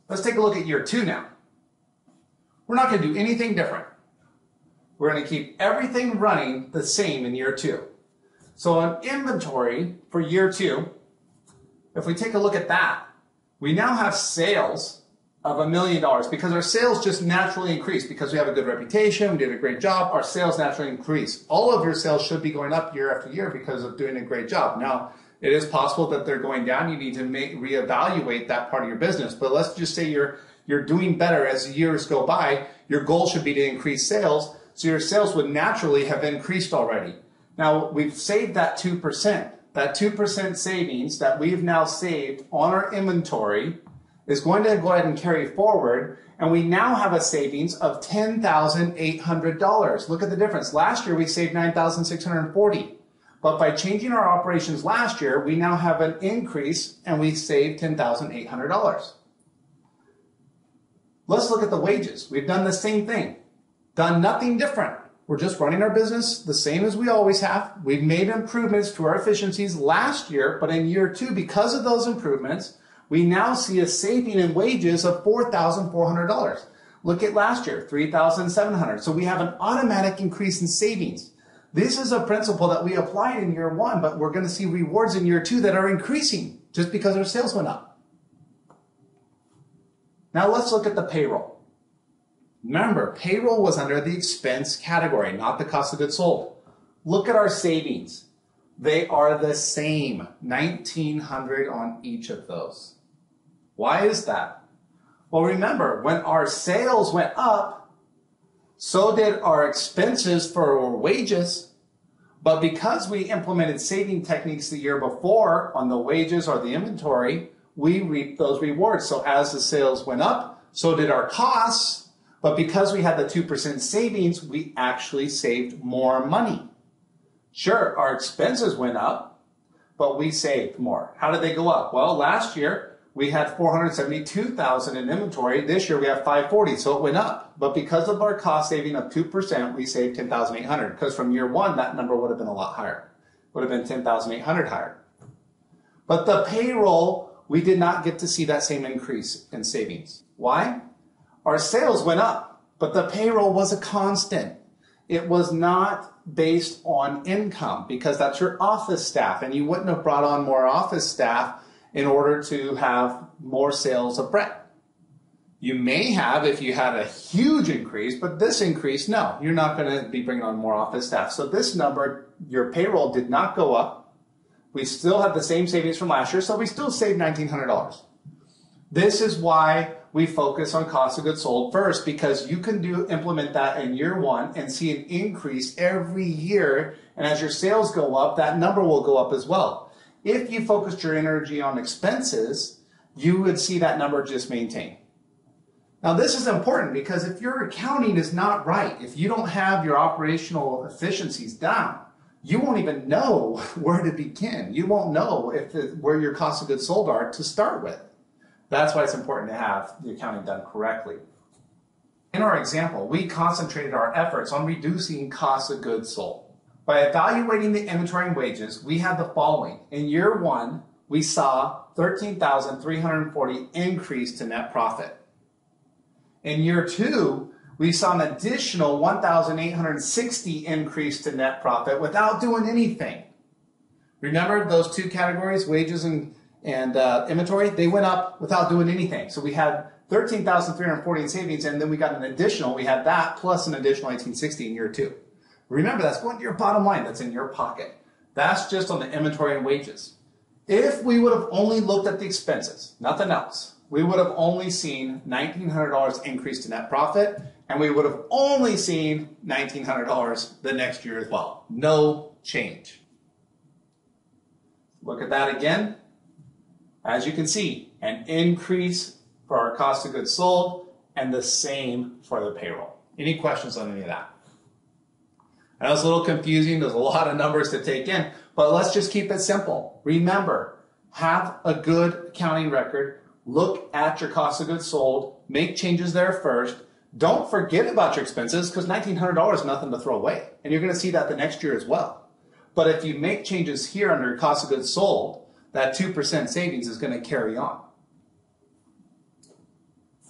Let's take a look at year 2 now. We're not going to do anything different. We're going to keep everything running the same in year 2. So on inventory for year 2, if we take a look at that, we now have sales of $1 million because our sales just naturally increase because we have a good reputation, we did a great job, our sales naturally increase. All of your sales should be going up year after year because of doing a great job. Now, it is possible that they're going down. You need to reevaluate that part of your business. But let's just say you're doing better as the years go by. Your goal should be to increase sales. So your sales would naturally have increased already. Now, we've saved that 2%. That 2% savings that we've now saved on our inventory is going to go ahead and carry forward. And we now have a savings of $10,800. Look at the difference. Last year, we saved $9,640. But by changing our operations last year, we now have an increase and we saved $10,800. Let's look at the wages. We've done the same thing, done nothing different. We're just running our business the same as we always have. We've made improvements to our efficiencies last year, but in year 2, because of those improvements, we now see a saving in wages of $4,400. Look at last year, $3,700. So we have an automatic increase in savings. This is a principle that we applied in year 1, but we're going to see rewards in year 2 that are increasing just because our sales went up. Now let's look at the payroll. Remember, payroll was under the expense category, not the cost of goods sold. Look at our savings. They are the same, $1,900 on each of those. Why is that? Well, remember, when our sales went up, so did our expenses for our wages. But because we implemented saving techniques the year before on the wages or the inventory, we reaped those rewards. So as the sales went up, so did our costs. But because we had the 2% savings, we actually saved more money. Sure, our expenses went up, but we saved more. How did they go up? Well, last year we had $472,000 in inventory. This year we have $540,000, so it went up. But because of our cost saving of 2%, we saved $10,800. Because from year 1, that number would have been a lot higher. Would have been $10,800 higher. But the payroll, we did not get to see that same increase in savings. Why? Our sales went up, but the payroll was a constant. It was not based on income because that's your office staff, and you wouldn't have brought on more office staff in order to have more sales of bread. You may have if you had a huge increase, but this increase, no, you're not going to be bringing on more office staff. So this number, your payroll did not go up. We still have the same savings from last year, so we still saved $1,900. This is why we focus on cost of goods sold first, because you can implement that in year 1 and see an increase every year. And as your sales go up, that number will go up as well. If you focused your energy on expenses, you would see that number just maintain. Now this is important because if your accounting is not right, if you don't have your operational efficiencies down, you won't even know where to begin. You won't know where your cost of goods sold are to start with. That's why it's important to have the accounting done correctly. In our example, we concentrated our efforts on reducing cost of goods sold. By evaluating the inventory and wages, we had the following. In year 1, we saw $13,340 increase to net profit. In year 2, we saw an additional $1,860 increase to net profit without doing anything. Remember those 2 categories, wages and inventory? They went up without doing anything. So we had $13,340 in savings, and then we got an additional. We had that plus an additional $1,860 in year 2. Remember, that's going to your bottom line. That's in your pocket. That's just on the inventory and wages. If we would have only looked at the expenses, nothing else, we would have only seen $1,900 increase to net profit, and we would have only seen $1,900 the next year as well. No change. Look at that again. As you can see, an increase for our cost of goods sold and the same for the payroll. Any questions on any of that? I know it's a little confusing. There's a lot of numbers to take in, but let's just keep it simple. Remember, have a good accounting record. Look at your cost of goods sold. Make changes there first. Don't forget about your expenses because $1,900 is nothing to throw away. And you're going to see that the next year as well. But if you make changes here under your cost of goods sold, that 2% savings is going to carry on.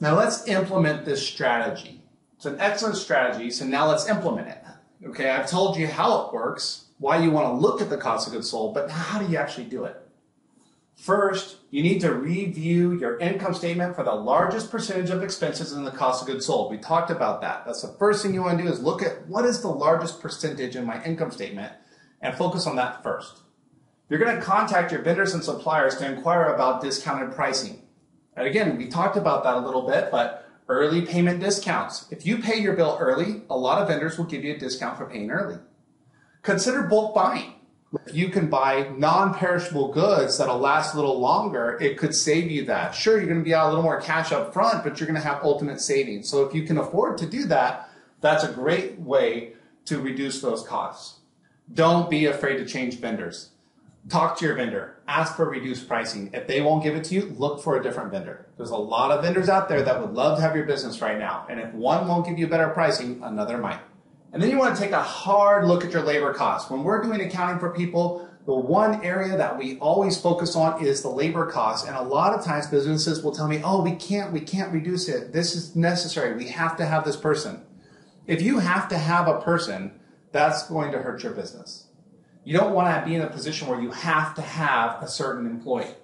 Now let's implement this strategy. It's an excellent strategy, so now let's implement it. Okay, I've told you how it works, why you want to look at the cost of goods sold, but how do you actually do it? First, you need to review your income statement for the largest percentage of expenses in the cost of goods sold. We talked about that. That's the first thing you want to do is look at what is the largest percentage in my income statement and focus on that first. You're going to contact your vendors and suppliers to inquire about discounted pricing. And again, we talked about that a little bit, but early payment discounts. If you pay your bill early, a lot of vendors will give you a discount for paying early. Consider bulk buying. If you can buy non-perishable goods that'll last a little longer, it could save you that. Sure, you're going to be out a little more cash up front, but you're going to have ultimate savings. So if you can afford to do that, that's a great way to reduce those costs. Don't be afraid to change vendors. Talk to your vendor. Ask for reduced pricing. If they won't give it to you, look for a different vendor. There's a lot of vendors out there that would love to have your business right now. And if one won't give you better pricing, another might. And then you want to take a hard look at your labor costs. When we're doing accounting for people, the one area that we always focus on is the labor costs. And a lot of times businesses will tell me, oh, we can't reduce it. This is necessary. We have to have this person. If you have to have a person, that's going to hurt your business. You don't want to be in a position where you have to have a certain employee.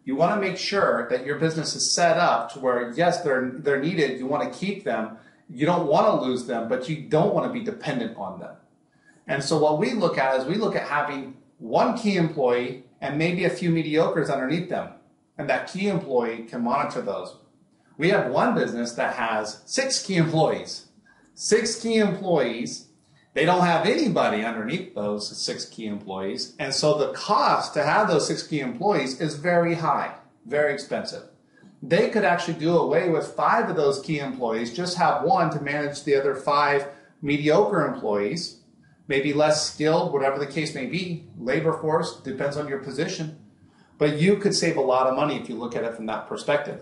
You want to make sure that your business is set up to where, yes, they're needed. You want to keep them. You don't want to lose them, but you don't want to be dependent on them. And so what we look at is we look at having one key employee and maybe a few mediocres underneath them. And that key employee can monitor those. We have one business that has 6 key employees. 6 key employees. They don't have anybody underneath those 6 key employees. And so the cost to have those 6 key employees is very high, very expensive. They could actually do away with 5 of those key employees, just have one to manage the other 5 mediocre employees, maybe less skilled, whatever the case may be. Labor force depends on your position. But you could save a lot of money if you look at it from that perspective.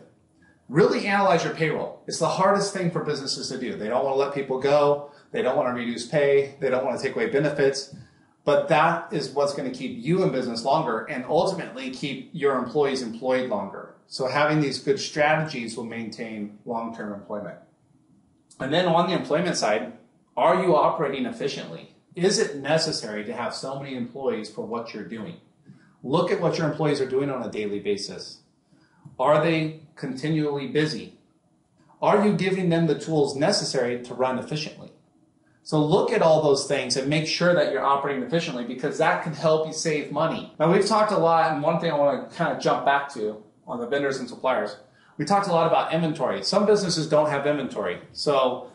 Really analyze your payroll. It's the hardest thing for businesses to do. They don't want to let people go. They don't want to reduce pay. They don't want to take away benefits. But that is what's going to keep you in business longer and ultimately keep your employees employed longer. So having these good strategies will maintain long-term employment. And then on the employment side, are you operating efficiently? Is it necessary to have so many employees for what you're doing? Look at what your employees are doing on a daily basis. Are they continually busy? Are you giving them the tools necessary to run efficiently? So look at all those things and make sure that you're operating efficiently because that can help you save money. Now we've talked a lot, and one thing I want to kind of jump back to on the vendors and suppliers, we talked a lot about inventory. Some businesses don't have inventory. So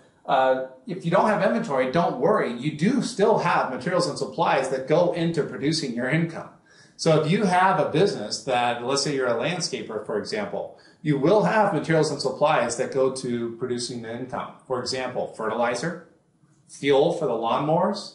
if you don't have inventory, don't worry. You do still have materials and supplies that go into producing your income. So if you have a business that, let's say you're a landscaper, for example, you will have materials and supplies that go to producing the income. For example, fertilizer, fuel for the lawnmowers,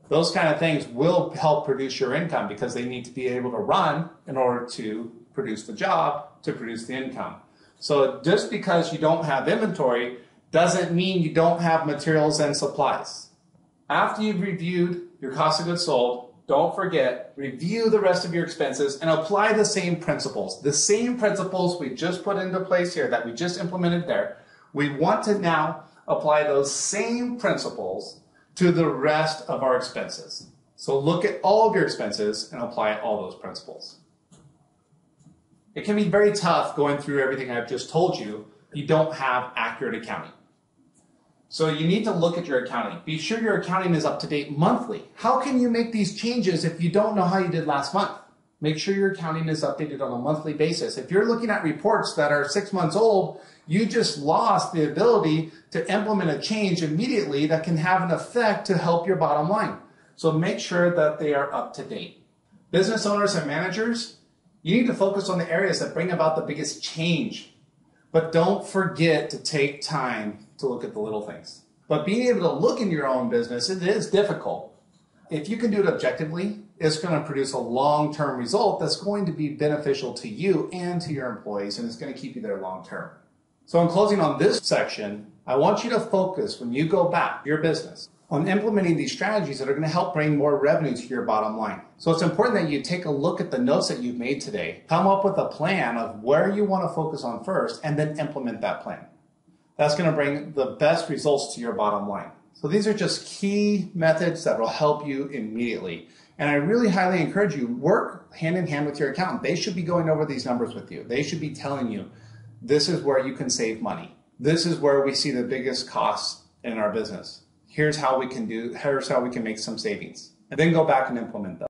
those kind of things will help produce your income because they need to be able to run in order to produce the job, to produce the income. So just because you don't have inventory doesn't mean you don't have materials and supplies. After you've reviewed your cost of goods sold, don't forget, review the rest of your expenses and apply the same principles. The same principles we just put into place here that we just implemented there. We want to now apply those same principles to the rest of our expenses. So look at all of your expenses and apply all those principles. It can be very tough going through everything I've just told you if you don't have accurate accounting. So you need to look at your accounting. Be sure your accounting is up to date monthly. How can you make these changes if you don't know how you did last month? Make sure your accounting is updated on a monthly basis. If you're looking at reports that are 6 months old, you just lost the ability to implement a change immediately that can have an effect to help your bottom line. So make sure that they are up to date. Business owners and managers, you need to focus on the areas that bring about the biggest change. But don't forget to take time to look at the little things. But being able to look in your own business, it is difficult. If you can do it objectively, it's going to produce a long-term result that's going to be beneficial to you and to your employees, and it's going to keep you there long-term. So in closing on this section, I want you to focus when you go back to your business. on implementing these strategies that are going to help bring more revenue to your bottom line. So it's important that you take a look at the notes that you've made today, come up with a plan of where you want to focus on first, and then implement that plan. That's going to bring the best results to your bottom line. So these are just key methods that will help you immediately. And I really highly encourage you, work hand in hand with your accountant. They should be going over these numbers with you. They should be telling you, this is where you can save money. This is where we see the biggest costs in our business. Here's how we can make some savings. And then go back and implement them.